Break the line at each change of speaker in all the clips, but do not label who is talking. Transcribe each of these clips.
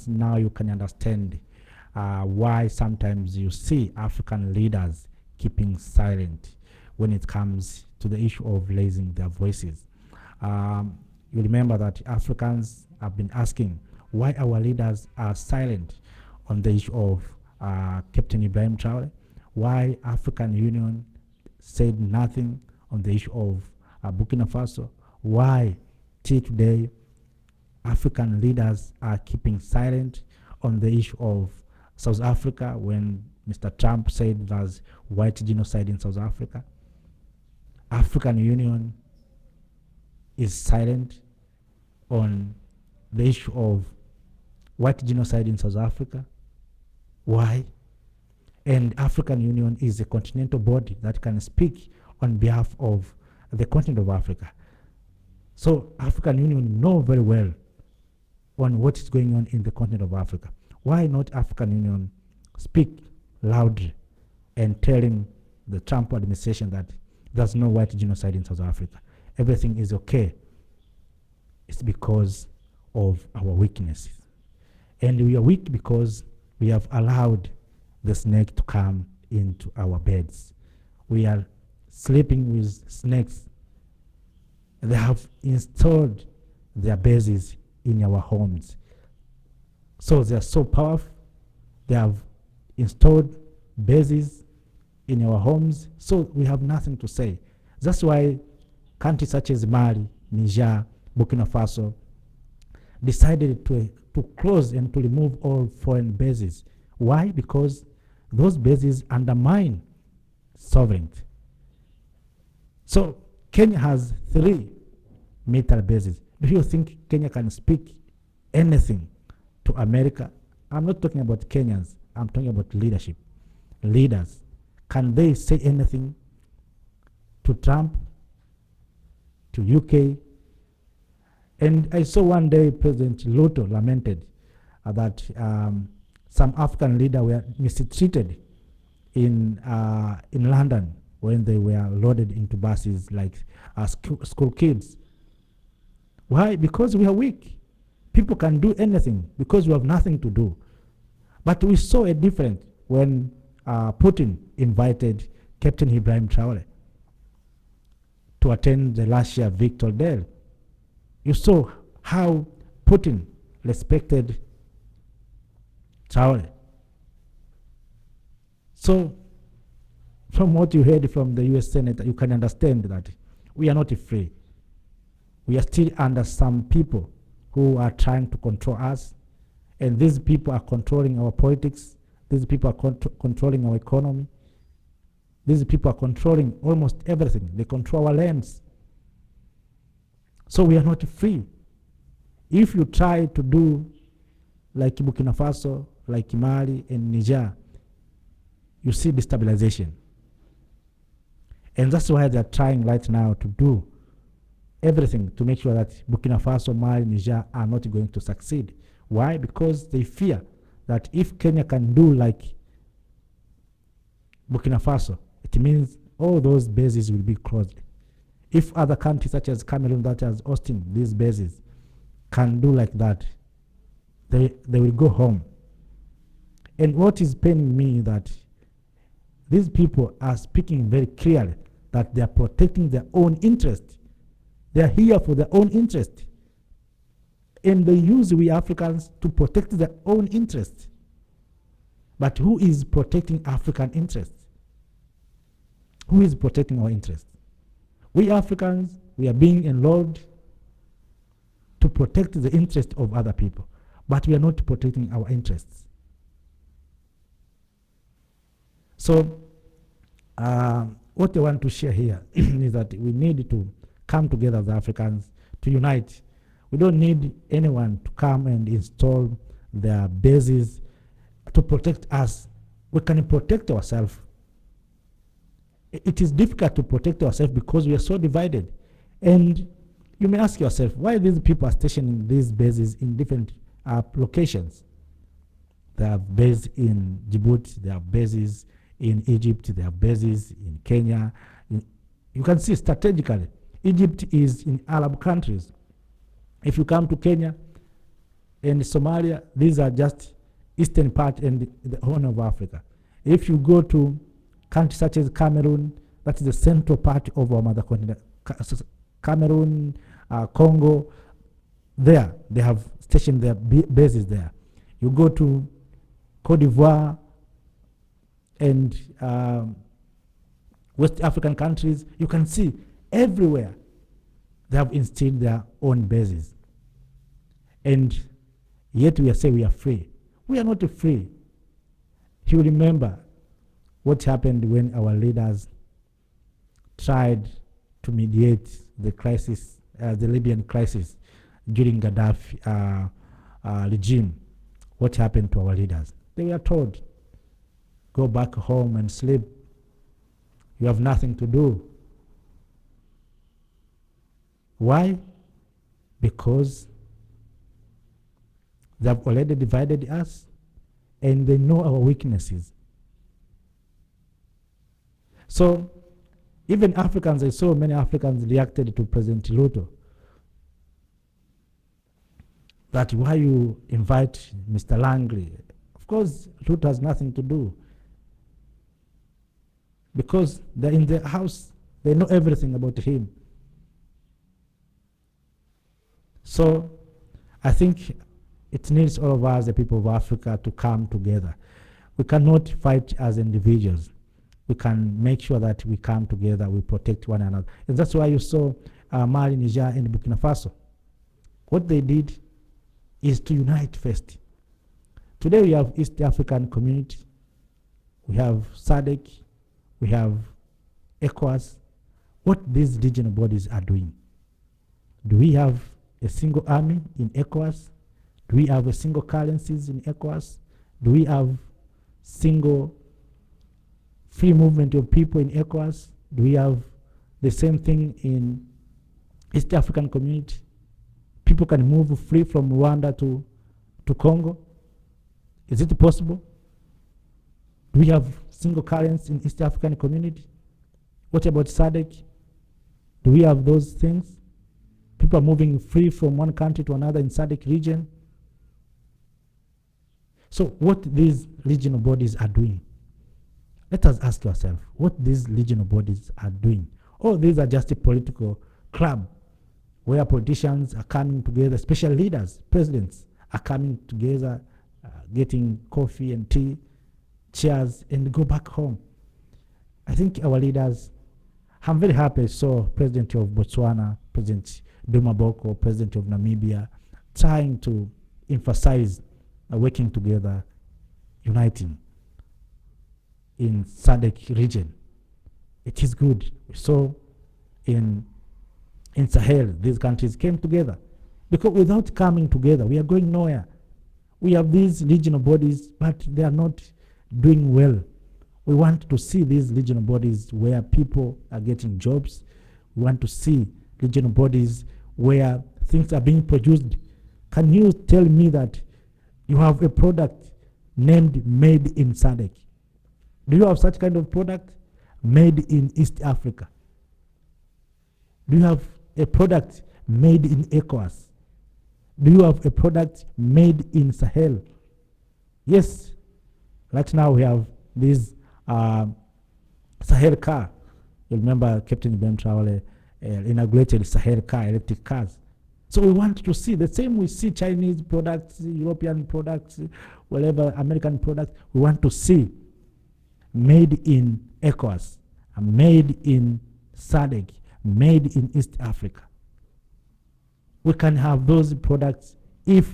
Now you can understand why sometimes you see African leaders keeping silent when it comes to the issue of raising their voices. You remember that Africans have been asking why our leaders are silent on the issue of Captain Ibrahim Traoré, why African Union said nothing on the issue of Burkina Faso, why till today African leaders are keeping silent on the issue of South Africa when Mr. Trump said there's white genocide in South Africa. African Union is silent on the issue of white genocide in South Africa. Why? And African Union is a continental body that can speak on behalf of the continent of Africa. So African Union know very well on what is going on in the continent of Africa. Why not African Union speak loudly and telling the Trump administration that there's no white genocide in South Africa? Everything is okay. It's because of our weaknesses. And we are weak because we have allowed the snake to come into our beds. We are sleeping with snakes. They have installed their bases in our homes. So they are so powerful. They have installed bases in our homes. So we have nothing to say. That's why countries such as Mali, Niger, Burkina Faso decided to close and to remove all foreign bases. Why? Because those bases undermine sovereignty. So Kenya has 3 military bases. Do you think Kenya can speak anything to America? I'm not talking about Kenyans. I'm talking about leadership. Leaders. Can they say anything to Trump, to UK? And I saw one day President Ruto lamented that some African leaders were mistreated in London when they were loaded into buses like school kids. Why? Because we are weak. People can do anything because we have nothing to do. But we saw a difference when Putin invited Captain Ibrahim Traoré to attend the last year Victor Day. You saw how Putin respected Traoré. So, from what you heard from the US Senate, you can understand that we are not free. We are still under some people who are trying to control us. And these people are controlling our politics. These people are controlling our economy. These people are controlling almost everything. They control our lands. So we are not free. If you try to do like Burkina Faso, like Mali and Niger, you see destabilization. And that's why they're trying right now to do everything to make sure that Burkina Faso, Mali, Niger are not going to succeed. Why? Because they fear that if Kenya can do like Burkina Faso, it means all those bases will be closed. If other countries such as Cameroon, such as Austin, these bases can do like that, they will go home. And what is paining me is that these people are speaking very clearly that they are protecting their own interest. They are here for their own interest. And they use we Africans to protect their own interest. But who is protecting African interests? Who is protecting our interests? We Africans, we are being enrolled to protect the interest of other people, but we are not protecting our interests. So, what I want to share here is that we need to come together as Africans to unite. We don't need anyone to come and install their bases to protect us. We can protect ourselves. It is difficult to protect ourselves because we are so divided. And you may ask yourself, why these people are stationing these bases in different locations? They have bases in Djibouti, they have bases in Egypt, they have bases in Kenya. You can see strategically, Egypt is in Arab countries. If you come to Kenya, and Somalia, these are just eastern part and the Horn of Africa. If you go to countries such as Cameroon, that is the central part of our mother continent. Cameroon, Congo, there, they have stationed their bases there. You go to Cote d'Ivoire and West African countries, you can see everywhere they have instilled their own bases. And yet we are saying we are free. We are not free. You remember what happened when our leaders tried to mediate the crisis, the Libyan crisis during Gaddafi regime. What happened to our leaders? They were told, go back home and sleep. You have nothing to do. Why? Because they have already divided us and they know our weaknesses. So even Africans, I saw many Africans reacted to President Ruto. That why you invite Mr. Langley? Of course, Ruto has nothing to do. Because they're in the house, they know everything about him. So I think it needs all of us, the people of Africa, to come together. We cannot fight as individuals. We can make sure that we come together, we protect one another. And that's why you saw Mali, Niger, and Burkina Faso. What they did is to unite first. Today we have East African Community, we have SADC, we have ECOWAS. What these regional bodies are doing? Do we have a single army in ECOWAS? Do we have a single currencies in ECOWAS? Do we have single free movement of people in ECOWAS? Do we have the same thing in East African Community? People can move free from Rwanda to Congo? Is it possible? Do we have single currency in East African Community? What about SADC? Do we have those things? People are moving free from one country to another in SADC region. So what these regional bodies are doing, let us ask ourselves what these regional bodies are doing. Oh, these are just a political club where politicians are coming together, special leaders, presidents are coming together, getting coffee and tea, chairs, and go back home. I think our leaders, I'm very happy I saw President of Botswana, President Duma Boko, President of Namibia, trying to emphasize working together, uniting in SADC region. It is good. So in Sahel, these countries came together. Because without coming together, we are going nowhere. We have these regional bodies, but they are not doing well. We want to see these regional bodies where people are getting jobs. We want to see regional bodies where things are being produced. Can you tell me that you have a product named Made in SADC? Do you have such kind of product? Made in East Africa? Do you have a product made in ECOWAS? Do you have a product made in Sahel? Yes. Right now we have this Sahel car. You remember Captain Ibrahim Traoré inaugurated Sahel car, electric cars. So we want to see the same. We see Chinese products, European products, whatever, American products. We want to see made in ECOWAS, made in SADC, made in East Africa. We can have those products if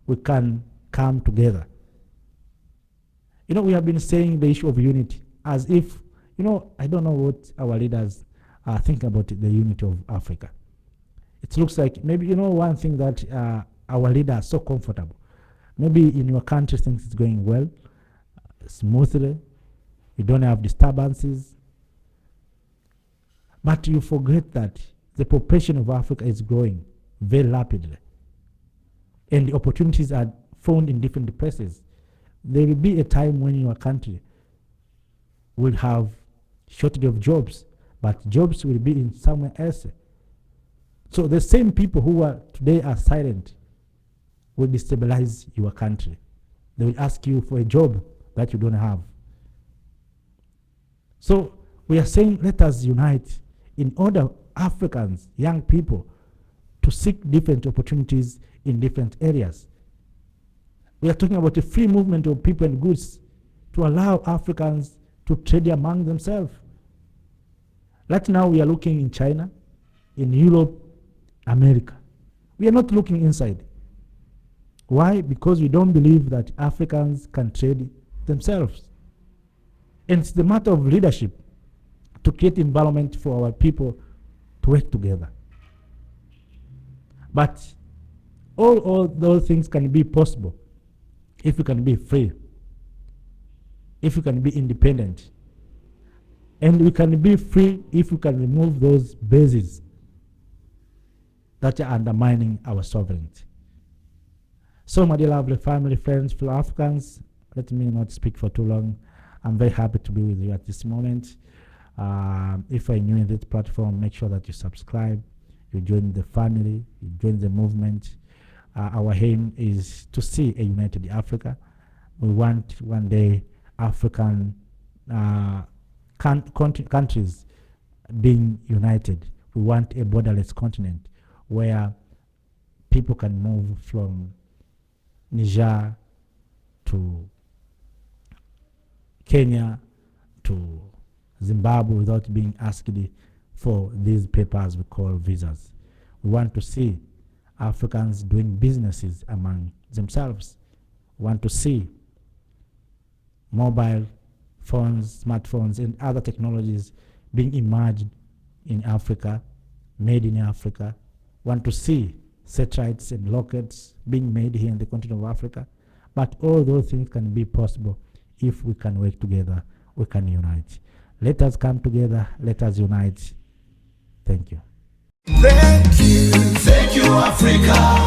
we can come together. You know, we have been saying the issue of unity as if, you know, I don't know what our leaders are thinking about the unity of Africa. It looks like maybe, you know, one thing that our leaders are so comfortable. Maybe in your country things is going well, smoothly, you don't have disturbances. But you forget that the population of Africa is growing very rapidly. And the opportunities are found in different places. There will be a time when your country will have shortage of jobs, but jobs will be in somewhere else. So the same people who are today are silent will destabilize your country. They will ask you for a job that you don't have. So we are saying, let us unite in order Africans, young people, to seek different opportunities in different areas. We are talking about a free movement of people and goods to allow Africans to trade among themselves. Right now we are looking in China, in Europe, America. We are not looking inside. Why? Because we don't believe that Africans can trade themselves. And it's the matter of leadership to create environment for our people to work together. But all those things can be possible if we can be free, if we can be independent. And we can be free if we can remove those bases that are undermining our sovereignty. So, my dear lovely family, friends, fellow Africans, let me not speak for too long. I'm very happy to be with you at this moment. If you're new in this platform, make sure that you subscribe, you join the family, you join the movement. Our aim is to see a united Africa. We want one day African countries being united. We want a borderless continent where people can move from Niger to Kenya to Zimbabwe without being asked for these papers we call visas. We want to see Africans doing businesses among themselves. We want to see mobile phones, smartphones, and other technologies being emerged in Africa, made in Africa. We want to see satellites and rockets being made here in the continent of Africa. But all those things can be possible if we can work together, we can unite. Let us come together, let us unite. Thank you.
Thank you, Africa.